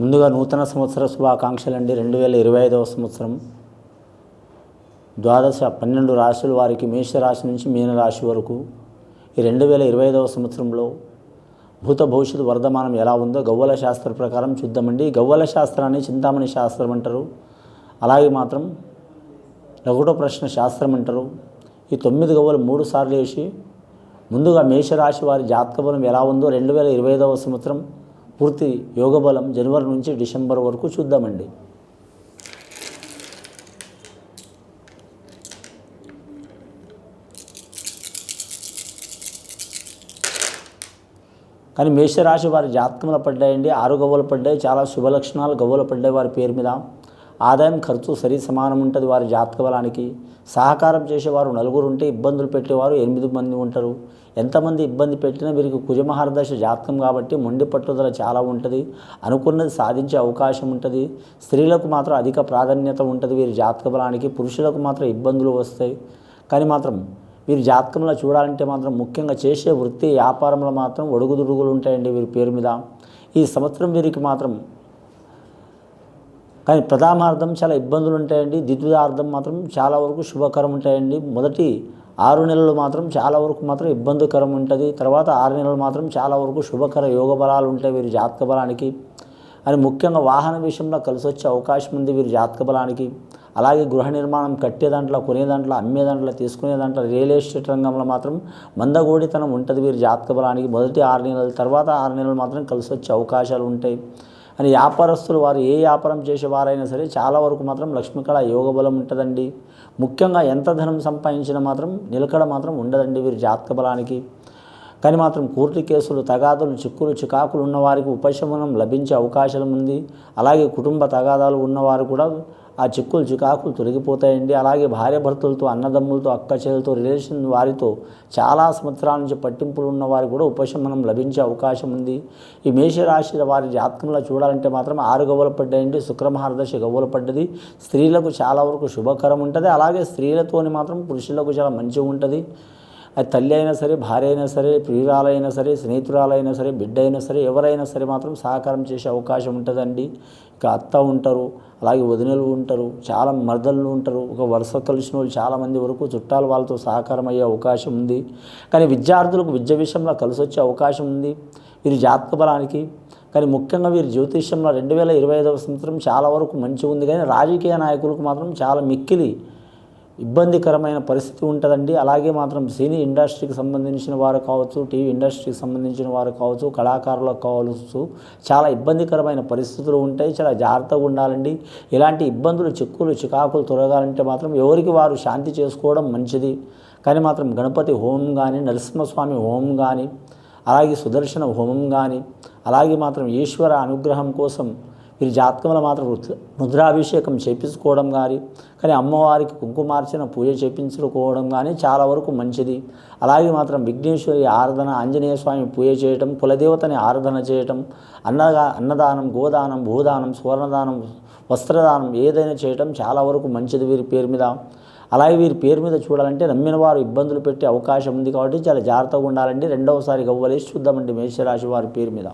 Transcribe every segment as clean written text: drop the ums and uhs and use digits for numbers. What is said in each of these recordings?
ముందుగా నూతన సంవత్సర శుభాకాంక్షలు అండి. 2025వ సంవత్సరం 12 రాశుల వారికి మేషరాశి నుంచి మీనరాశి వరకు ఈ 2025వ సంవత్సరంలో భూత భవిష్యత్తు వర్ధమానం ఎలా ఉందో గవ్వల శాస్త్ర ప్రకారం చూద్దామండి. గవ్వల శాస్త్రాన్ని చింతామణి శాస్త్రం అంటారు, అలాగే మాత్రం ఒకటో ప్రశ్న శాస్త్రం అంటారు. ఈ 9 గవ్వలు 3 సార్లు వేసి ముందుగా మేషరాశి వారి జాతక బలం ఎలా ఉందో 2025వ సంవత్సరం పూర్తి యోగ బలం జనవరి నుంచి డిసెంబర్ వరకు చూద్దామండి. కానీ మేషరాశి వారి జాతకంలో పడ్డాయండి. 6 గవ్వలు పడ్డాయి. చాలా శుభలక్షణాలు గవ్వలు పడ్డాయి వారి పేరు మీద. ఆదాయం ఖర్చు సరి సమానం ఉంటుంది వారి జాతక బలానికి. సహకారం చేసేవారు 4 ఉంటే ఇబ్బందులు పెట్టేవారు 8 మంది ఉంటారు. ఎంతమంది ఇబ్బంది పెట్టినా వీరికి కుజమహర్దశ జాతకం కాబట్టి మొండి పట్టుదల చాలా ఉంటుంది. అనుకున్నది సాధించే అవకాశం ఉంటుంది. స్త్రీలకు మాత్రం అధిక ప్రాధాన్యత ఉంటుంది వీరి జాతక బలానికి. పురుషులకు మాత్రం ఇబ్బందులు వస్తాయి. కానీ మాత్రం వీరి జాతకంలో చూడాలంటే మాత్రం ముఖ్యంగా చేసే వృత్తి వ్యాపారంలో మాత్రం ఒడుగుదుడుగులు ఉంటాయండి వీరి పేరు మీద. ఈ సంవత్సరం వీరికి మాత్రం కానీ ప్రథమార్థం చాలా ఇబ్బందులు ఉంటాయండి. ద్వితీయార్థం మాత్రం చాలా వరకు శుభకరం ఉంటాయండి. మొదటి 6 నెలలు మాత్రం చాలా వరకు మాత్రం ఇబ్బందికరం ఉంటుంది. తర్వాత 6 నెలలు మాత్రం చాలా వరకు శుభకర యోగ బలాలు ఉంటాయి వీరి జాతక బలానికి. అని ముఖ్యంగా వాహన విషయంలో కలిసి వచ్చే అవకాశం ఉంది వీరి జాతక బలానికి. అలాగే గృహ నిర్మాణం కట్టే దాంట్లో, కొనే దాంట్లో, అమ్మే దాంట్లో, తీసుకునే దాంట్లో, రియల్ ఎస్టేట్ రంగంలో మాత్రం మందగోడితనం ఉంటుంది వీరి జాతక బలానికి. మొదటి 6 నెలలు, తర్వాత 6 నెలలు మాత్రం కలిసి వచ్చే అవకాశాలు ఉంటాయి. అని వ్యాపారస్తులు వారు ఏ వ్యాపారం చేసేవారైనా సరే చాలా వరకు మాత్రం లక్ష్మీకళ యోగ బలం ఉంటుందండి. ముఖ్యంగా ఎంత ధనం సంపాదించినా మాత్రం నిలకడ మాత్రం ఉండదండి వీరి జాతక బలానికి. కానీ మాత్రం కోర్టు కేసులు, తగాదాలు, చిక్కులు, చికాకులు ఉన్నవారికి ఉపశమనం లభించే అవకాశం ఉంది. అలాగే కుటుంబ తగాదాలు ఉన్నవారు కూడా ఆ చిక్కులు చికాకులు తొలగిపోతాయండి. అలాగే భార్యాభర్తలతో, అన్నదమ్ములతో, అక్క చెల్లెలతో, రిలేషన్ వారితో చాలా సంవత్సరాల నుంచి పట్టింపులు ఉన్నవారికి కూడా ఉపశమనం లభించే అవకాశం ఉంది. ఈ మేషరాశి వారి జాతకంలో చూడాలంటే మాత్రం 6 గవ్వలు పడ్డాయండి. శుక్రమహర్దశ గవ్వలు పడ్డది. స్త్రీలకు చాలా వరకు శుభకరం ఉంటుంది. అలాగే స్త్రీలతోని మాత్రం పురుషులకు చాలా మంచిగా ఉంటుంది. అది తల్లి అయినా సరే, భార్య అయినా సరే, ప్రియురాలైనా సరే, స్నేహితురాలైనా సరే, బిడ్డ అయినా సరే, ఎవరైనా సరే మాత్రం సహకారం చేసే అవకాశం ఉంటుందండి. ఇక అత్త ఉంటారు, అలాగే వదినలు ఉంటారు, చాలా మరదళ్ళు ఉంటారు. ఒక వరుస కలిసిన వాళ్ళు చాలామంది వరకు చుట్టాలు వాళ్ళతో సహకారం అయ్యే అవకాశం ఉంది. కానీ విద్యార్థులకు విద్య విషయంలో కలిసి వచ్చే అవకాశం ఉంది వీరి జాతక బలానికి. కానీ ముఖ్యంగా వీరి జ్యోతిష్యంలో 2025వ సంవత్సరం చాలా వరకు మంచిగా ఉంది. కానీ రాజకీయ నాయకులకు మాత్రం చాలా మిక్కిలి ఇబ్బందికరమైన పరిస్థితి ఉంటుందండి. అలాగే మాత్రం సినీ ఇండస్ట్రీకి సంబంధించిన వారు కావచ్చు, టీవీ ఇండస్ట్రీకి సంబంధించిన వారు కావచ్చు, కళాకారులకు కావచ్చు, చాలా ఇబ్బందికరమైన పరిస్థితులు ఉంటాయి. చాలా జాగ్రత్తగా ఉండాలండి. ఇలాంటి ఇబ్బందులు, చిక్కులు, చికాకులు తొలగాలంటే మాత్రం ఎవరికి వారు శాంతి చేసుకోవడం మంచిది. కానీ మాత్రం గణపతి హోమం కానీ, నరసింహస్వామి హోమం కానీ, అలాగే సుదర్శన హోమం కానీ, అలాగే మాత్రం ఈశ్వర అనుగ్రహం కోసం వీరి జాతకంలో మాత్రం రుద్రాభిషేకం చేపించుకోవడం కానీ అమ్మవారికి కుంకుమార్చన పూజ చేపించుకోవడం కానీ చాలా వరకు మంచిది. అలాగే మాత్రం విఘ్నేశ్వరి ఆరాధన, ఆంజనేయ స్వామి పూజ చేయటం, కులదేవతని ఆరాధన చేయటం, అన్నదానం, గోదానం, భూదానం, సువర్ణదానం, వస్త్రదానం ఏదైనా చేయటం చాలా వరకు మంచిది వీరి పేరు మీద. అలాగే వీరి పేరు మీద చూడాలంటే నమ్మిన వారు ఇబ్బందులు పెట్టే అవకాశం ఉంది కాబట్టి చాలా జాగ్రత్తగా ఉండాలండి. రెండవసారి గవ్వలేసి చూద్దామండి మేషరాశి వారి పేరు మీద.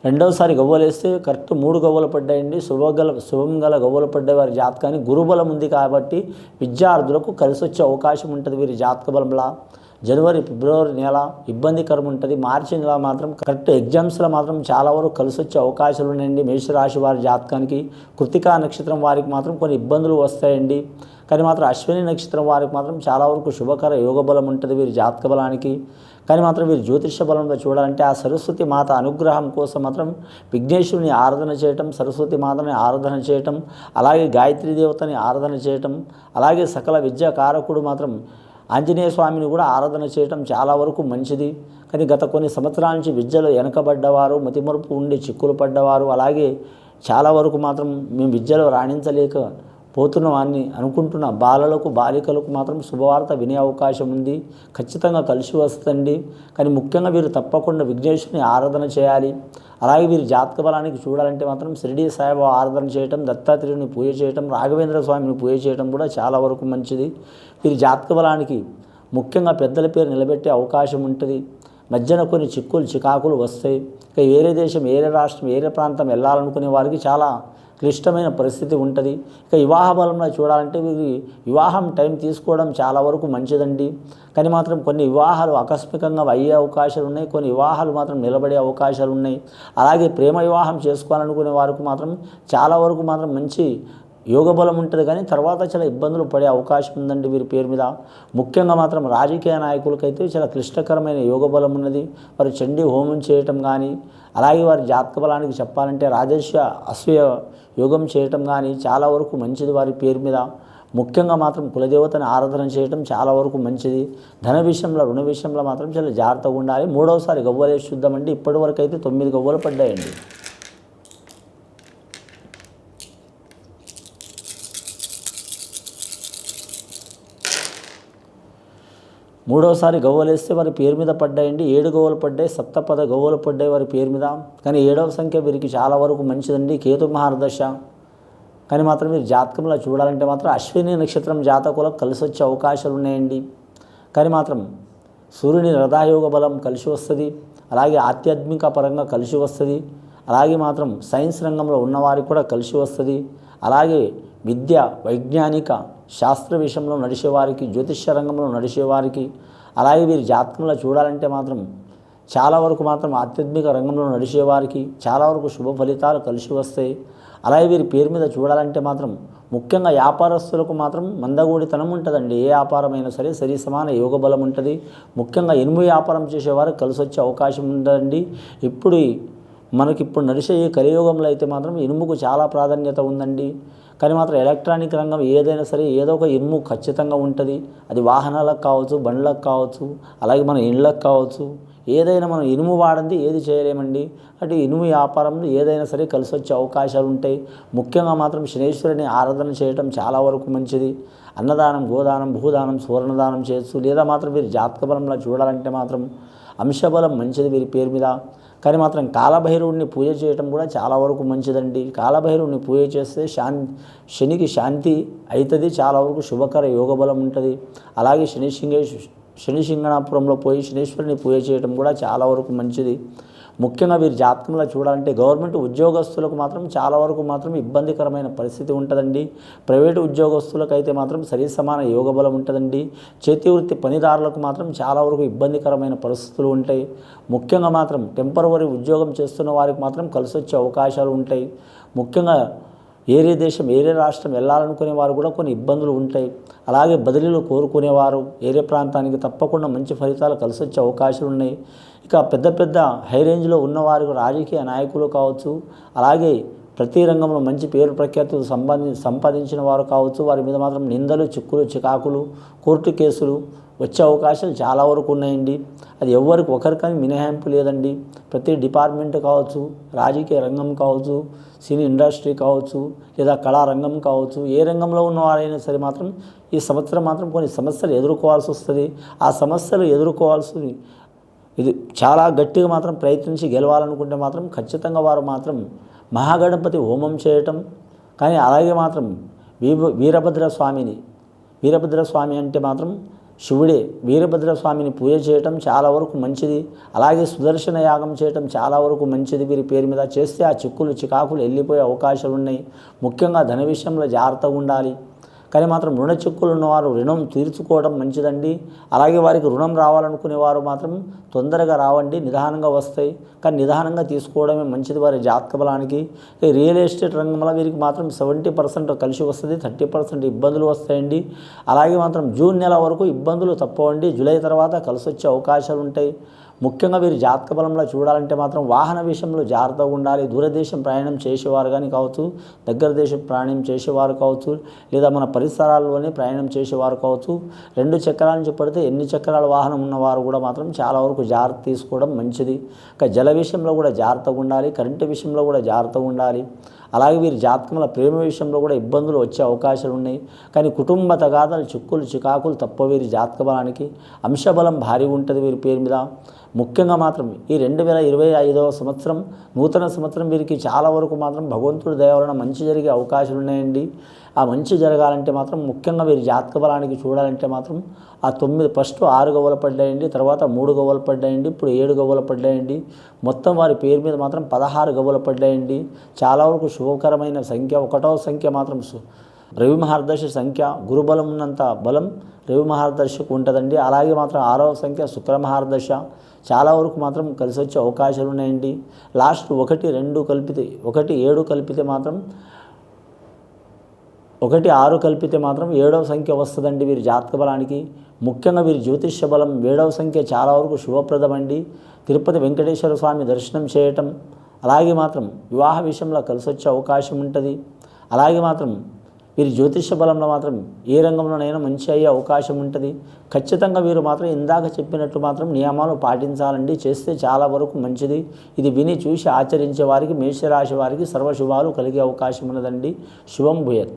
రెండవసారి గవ్వలేస్తే కరెక్ట్ 3 గవ్వలు పడ్డాయండి. శుభం గల గవ్వలు పడ్డాయి వారి జాతకాన్ని. గురుబలం ఉంది కాబట్టి విద్యార్థులకు కలిసి వచ్చే అవకాశం ఉంటుంది వీరి జాతక బలంలా. జనవరి, ఫిబ్రవరి నెల ఇబ్బందికరం ఉంటుంది. మార్చి నెల మాత్రం కరెక్ట్ ఎగ్జామ్స్లో మాత్రం చాలా వరకు కలిసి వచ్చే అవకాశాలు ఉన్నాయండి మేషరాశి వారి జాతకానికి. కృతికా నక్షత్రం వారికి మాత్రం కొన్ని ఇబ్బందులు వస్తాయండి. కానీ మాత్రం అశ్విని నక్షత్రం వారికి మాత్రం చాలా వరకు శుభకర యోగ బలం ఉంటుంది వీరి జాతక బలానికి. కానీ మాత్రం వీరి జ్యోతిష బలంలో చూడాలంటే ఆ సరస్వతి మాత అనుగ్రహం కోసం మాత్రం విఘ్నేశ్వరుని ఆరాధన చేయటం, సరస్వతి మాతని ఆరాధన చేయటం, అలాగే గాయత్రీ దేవతని ఆరాధన చేయటం, అలాగే సకల విద్యాకారకుడు మాత్రం ఆంజనేయ స్వామిని కూడా ఆరాధన చేయటం చాలా వరకు మంచిది. కానీ గత కొన్ని సంవత్సరాల నుంచి విద్యలో వెనకబడ్డవారు, మతిమరుపు ఉండి చిక్కులు పడ్డవారు, అలాగే చాలా వరకు మాత్రం మేము విద్యలో రాణించలేక పోతున్న అనుకుంటున్న బాలలకు బాలికలకు మాత్రం శుభవార్త వినే అవకాశం ఉంది. ఖచ్చితంగా కలిసి వస్తుంది. కానీ ముఖ్యంగా వీరు తప్పకుండా విఘ్నేశ్వరుని ఆరాధన చేయాలి. అలాగే వీరి జాతక బలానికి చూడాలంటే మాత్రం షిరిడీ సాయిబాబా ఆరాధన చేయటం, దత్తాత్రేయుని పూజ చేయటం, రాఘవేంద్ర స్వామిని పూజ చేయటం కూడా చాలా వరకు మంచిది. వీరి జాతక బలానికి ముఖ్యంగా పెద్దల పేరు నిలబెట్టే అవకాశం ఉంటుంది. మధ్యన కొన్ని చిక్కులు చికాకులు వస్తాయి. ఇక వేరే దేశం, వేరే రాష్ట్రం, వేరే ప్రాంతం వెళ్ళాలనుకునే వారికి చాలా క్లిష్టమైన పరిస్థితి ఉంటుంది. ఇక వివాహ బలంలో చూడాలంటే వీరి వివాహం టైం తీసుకోవడం చాలా వరకు మంచిదండి. కానీ మాత్రం కొన్ని వివాహాలు ఆకస్మికంగా అయ్యే అవకాశాలు ఉన్నాయి. కొన్ని వివాహాలు మాత్రం నిలబడే అవకాశాలు ఉన్నాయి. అలాగే ప్రేమ వివాహం చేసుకోవాలనుకునే వారికి మాత్రం చాలా వరకు మాత్రం మంచి యోగ బలం ఉంటుంది. కానీ తర్వాత చాలా ఇబ్బందులు పడే అవకాశం ఉందండి వీరి పేరు మీద. ముఖ్యంగా మాత్రం రాజకీయ నాయకులకైతే చాలా క్లిష్టకరమైన యోగ బలం ఉన్నది. వారు చండీ హోమం చేయటం కానీ, అలాగే వారి జాతక బలానికి చెప్పాలంటే రాజర్షి అశ్వయ యోగం చేయటం కానీ చాలా వరకు మంచిది వారి పేరు మీద. ముఖ్యంగా మాత్రం కులదేవతని ఆరాధన చేయటం చాలా వరకు మంచిది. ధన విషయంలో, రుణ విషయంలో మాత్రం చాలా జాగ్రత్తగా ఉండాలి. మూడవసారి గవ్వలేసి చూద్దామండి. ఇప్పటి వరకు అయితే 9 గవ్వలు పడ్డాయండి. మూడవసారి గవ్వలేస్తే వారి పేరు మీద పడ్డాయండి. 7 గవ్వలు పడ్డాయి, సప్తపద గవ్వలు పడ్డాయి వారి పేరు మీద. కానీ 7వ సంఖ్య వీరికి చాలా వరకు మంచిదండి. కేతు మహారదశ. కానీ మాత్రం మీరు జాతకంలో చూడాలంటే మాత్రం అశ్విని నక్షత్రం జాతకులకు కలిసి వచ్చే అవకాశాలు ఉన్నాయండి. కానీ మాత్రం సూర్యుని రథాయోగ బలం కలిసి వస్తుంది. అలాగే ఆధ్యాత్మిక పరంగా కలిసి వస్తుంది. అలాగే మాత్రం సైన్స్ రంగంలో ఉన్నవారికి కూడా కలిసి వస్తుంది. అలాగే విద్య, వైజ్ఞానిక శాస్త్ర విషయంలో నడిచేవారికి, జ్యోతిష్య రంగంలో నడిచేవారికి, అలాగే వీరి జాతకంలో చూడాలంటే మాత్రం చాలా వరకు మాత్రం ఆధ్యాత్మిక రంగంలో నడిచేవారికి చాలా వరకు శుభ ఫలితాలు కలిసి వస్తాయి. అలాగే వీరి పేరు మీద చూడాలంటే మాత్రం ముఖ్యంగా వ్యాపారస్తులకు మాత్రం మందగోడితనం ఉంటుందండి. ఏ వ్యాపారమైనా సరే సరి సమాన యోగ బలం ఉంటుంది. ముఖ్యంగా ఇనుము వ్యాపారం చేసేవారికి కలిసి వచ్చే అవకాశం ఉందండి. మనకిప్పుడు నడిచే ఈ కలియుగంలో అయితే మాత్రం ఇనుముకు చాలా ప్రాధాన్యత ఉందండి. కానీ మాత్రం ఎలక్ట్రానిక్ రంగం ఏదైనా సరే ఏదో ఒక ఇనుము ఖచ్చితంగా ఉంటుంది. అది వాహనాలకు కావచ్చు, బండ్లకు కావచ్చు, అలాగే మన ఇండ్లకు కావచ్చు. ఏదైనా మనం ఇనుము వాడంది ఏది చేయలేమండి. అంటే ఇనుము వ్యాపారంలో ఏదైనా సరే కలిసి వచ్చే అవకాశాలు ఉంటాయి. ముఖ్యంగా మాత్రం శనేశ్వరుని ఆరాధన చేయటం చాలా వరకు మంచిది. అన్నదానం, గోదానం, భూదానం, సువర్ణదానం చేయొచ్చు. లేదా మాత్రం వీరి జాతక బలంలో చూడాలంటే మాత్రం అంశబలం మంచిది వీరి పేరు మీద. కానీ మాత్రం కాలభైరవుడిని పూజ చేయటం కూడా చాలా వరకు మంచిదండి. కాలభైరవుడిని పూజ చేస్తే శనికి శాంతి అవుతుంది. చాలా వరకు శుభకర యోగ బలం ఉంటుంది. అలాగే శనిసింగణాపురంలో పోయి శనీశ్వరుని పూజ చేయటం కూడా చాలా వరకు మంచిది. ముఖ్యంగా వీరి జాతకంలో చూడాలంటే గవర్నమెంట్ ఉద్యోగస్తులకు మాత్రం చాలా వరకు మాత్రం ఇబ్బందికరమైన పరిస్థితి ఉంటుందండి. ప్రైవేటు ఉద్యోగస్తులకు అయితే మాత్రం సరి సమాన యోగ బలం ఉంటుందండి. చేతి వృత్తి పనిదారులకు మాత్రం చాలా వరకు ఇబ్బందికరమైన పరిస్థితులు ఉంటాయి. ముఖ్యంగా మాత్రం టెంపరవరీ ఉద్యోగం చేస్తున్న వారికి మాత్రం కలిసి వచ్చే అవకాశాలు ఉంటాయి. ముఖ్యంగా వేరే దేశం, వేరే రాష్ట్రం వెళ్ళాలనుకునే వారు కూడా కొన్ని ఇబ్బందులు ఉంటాయి. అలాగే బదిలీలు కోరుకునేవారు వేరే ప్రాంతానికి తప్పకుండా మంచి ఫలితాలు కలిసి వచ్చే అవకాశాలు ఉన్నాయి. ఇక పెద్ద పెద్ద హై రేంజ్లో ఉన్నవారు రాజకీయ నాయకులు కావచ్చు, అలాగే ప్రతి రంగంలో మంచి పేరు ప్రఖ్యాతులు సంపాదించిన వారు కావచ్చు, వారి మీద మాత్రం నిందలు, చిక్కులు, చికాకులు, కోర్టు కేసులు వచ్చే అవకాశాలు చాలా వరకు ఉన్నాయండి. అది ఎవరికి ఒకరికని మినహాయింపు లేదండి. ప్రతి డిపార్ట్మెంట్ కావచ్చు, రాజకీయ రంగం కావచ్చు, సినీ ఇండస్ట్రీ కావచ్చు, లేదా కళారంగం కావచ్చు, ఏ రంగంలో ఉన్నవారైనా సరే మాత్రం ఈ సంవత్సరం మాత్రం కొన్ని సమస్యలు ఎదుర్కోవాల్సి వస్తుంది. ఆ సమస్యలు ఎదుర్కోవాల్సి ఇది చాలా గట్టిగా మాత్రం ప్రయత్నించి గెలవాలనుకుంటే మాత్రం ఖచ్చితంగా వారు మాత్రం మహాగణపతి హోమం చేయటం. కానీ అలాగే మాత్రం వీరభద్రస్వామి అంటే మాత్రం శివుడే. వీరభద్రస్వామిని పూజ చేయటం చాలా వరకు మంచిది. అలాగే సుదర్శన యాగం చేయటం చాలా వరకు మంచిది. వీరి పేరు మీద చేస్తే ఆ చిక్కులు చికాకులు వెళ్ళిపోయే అవకాశాలు ఉన్నాయి. ముఖ్యంగా ధన విషయంలో జాగ్రత్తగా ఉండాలి. కానీ మాత్రం రుణ చిక్కులు ఉన్నవారు రుణం తీర్చుకోవడం మంచిదండి. అలాగే వారికి రుణం రావాలనుకునేవారు మాత్రం తొందరగా రావండి, నిదానంగా వస్తాయి. కానీ నిదానంగా తీసుకోవడమే మంచిది వారి జాతక బలానికి. రియల్ ఎస్టేట్ రంగంలో వీరికి మాత్రం 70% కలిసి వస్తుంది, 30% ఇబ్బందులు వస్తాయండి. అలాగే మాత్రం జూన్ నెల వరకు ఇబ్బందులు తప్పవండి. జూలై తర్వాత కలిసి వచ్చే అవకాశాలు ఉంటాయి. ముఖ్యంగా వీరి జాతక బలంలో చూడాలంటే మాత్రం వాహన విషయంలో జాగ్రత్తగా ఉండాలి. దూరదేశం ప్రయాణం చేసేవారు కానీ కావచ్చు, దగ్గర దేశం ప్రయాణం చేసేవారు కావచ్చు, లేదా మన పరిసరాల్లోనే ప్రయాణం చేసేవారు కావచ్చు. 2 చక్రాల నుంచి పడితే ఎన్ని చక్రాల వాహనం ఉన్నవారు కూడా మాత్రం చాలా వరకు జాగ్రత్త తీసుకోవడం మంచిది. జల విషయంలో కూడా జాగ్రత్తగా ఉండాలి. కరెంటు విషయంలో కూడా జాగ్రత్తగా ఉండాలి. అలాగే వీరి జాతకంలో ప్రేమ విషయంలో కూడా ఇబ్బందులు వచ్చే అవకాశాలు ఉన్నాయి. కానీ కుటుంబ తగాదాలు చిక్కులు చికాకులు తప్ప వీరి జాతక బలానికి అంశబలం భారీ ఉంటుంది వీరి పేరు మీద. ముఖ్యంగా మాత్రం ఈ 2025వ సంవత్సరం నూతన సంవత్సరం వీరికి చాలా వరకు మాత్రం భగవంతుడి దయ వలన మంచి జరిగే అవకాశాలు ఉన్నాయండి. ఆ మంచి జరగాలంటే మాత్రం ముఖ్యంగా వీరి జాతక బలానికి చూడాలంటే మాత్రం ఆ 9 ఫస్ట్ 6 గవ్వలు పడ్డాయండి, తర్వాత 3 గవ్వలు పడ్డాయండి, ఇప్పుడు 7 గవ్వలు పడ్డాయండి. మొత్తం వారి పేరు మీద మాత్రం 16 గవ్వలు పడ్డాయండి. చాలా వరకు శుభకరమైన సంఖ్య. 1వ సంఖ్య మాత్రం రవి మహర్దశ సంఖ్య, గురుబలం ఉన్నంత బలం రవి మహర్దశకు ఉంటుందండి. అలాగే మాత్రం 6వ సంఖ్య శుక్ర మహర్దశ, చాలా వరకు మాత్రం కలిసి వచ్చే అవకాశాలు ఉన్నాయండి. లాస్ట్ 1, 2 కలిపితే 1, 7 కలిపితే మాత్రం 1, 6 కలిపితే మాత్రం 7వ సంఖ్య వస్తుందండి వీరి జాతక బలానికి. ముఖ్యంగా వీరి జ్యోతిష్య బలం 7వ సంఖ్య చాలా వరకు శుభప్రదమండి. తిరుపతి వెంకటేశ్వర స్వామి దర్శనం చేయటం, అలాగే మాత్రం వివాహ విషయంలో కలిసి వచ్చే అవకాశం ఉంటుంది. అలాగే మాత్రం వీరి జ్యోతిష్య బలంలో మాత్రం ఏ రంగంలోనైనా మంచి అయ్యే అవకాశం ఉంటుంది. ఖచ్చితంగా వీరు మాత్రం ఇందాక చెప్పినట్టు మాత్రం నియమాలు పాటించాలండి. చేస్తే చాలా వరకు మంచిది. ఇది విని చూసి ఆచరించే వారికి మేషరాశి వారికి సర్వశుభాలు కలిగే అవకాశం ఉన్నదండి. శుభం భూయత్.